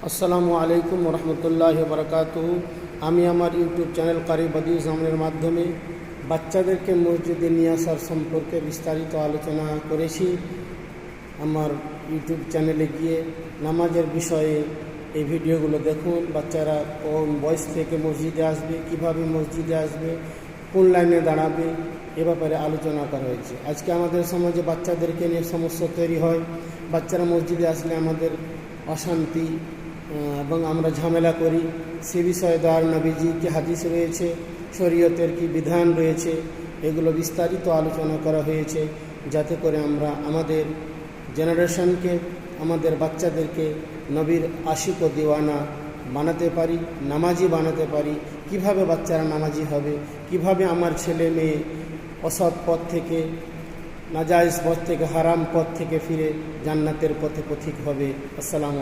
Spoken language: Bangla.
আসসালামু আলাইকুম রহমতুল্লাহি বারাকাতুহু। আমি আমার ইউটিউব চ্যানেল কারি বদিউজ জামানের মাধ্যমে বাচ্চাদেরকে মসজিদে নিয়ে আসার সম্পর্কে বিস্তারিত আলোচনা করেছি। আমার ইউটিউব চ্যানেলে গিয়ে নামাজের বিষয়ে এই ভিডিওগুলো দেখুন। বাচ্চারা কোন বয়স থেকে মসজিদে আসবে, কিভাবে মসজিদে আসবে, কোন লাইনে দাঁড়াবে, এ ব্যাপারে আলোচনা করা হয়েছে। আজকে আমাদের সমাজে বাচ্চাদেরকে নিয়ে সমস্যা তৈরি হয়। বাচ্চারা মসজিদে আসলে আমাদের অশান্তি এবং আমরা ঝামেলা করি। সে বিষয়ে দয়ার নবীজি কি হাদিস রয়েছে, শরীয়তের কি বিধান রয়েছে, এগুলো বিস্তারিত আলোচনা করা হয়েছে, যাতে করে আমরা আমাদের জেনারেশনকে, আমাদের বাচ্চাদেরকে নবীর আশিক ও দিওয়ানা বানাতে পারি, নামাজি বানাতে পারি। কিভাবে বাচ্চারা নামাজি হবে, কিভাবে আমার ছেলে মেয়ে অসৎ পথ থেকে, নাজায়েজ পথ থেকে, হারাম পথ থেকে ফিরে জান্নাতের পথে পথিক হবে। আসসালামু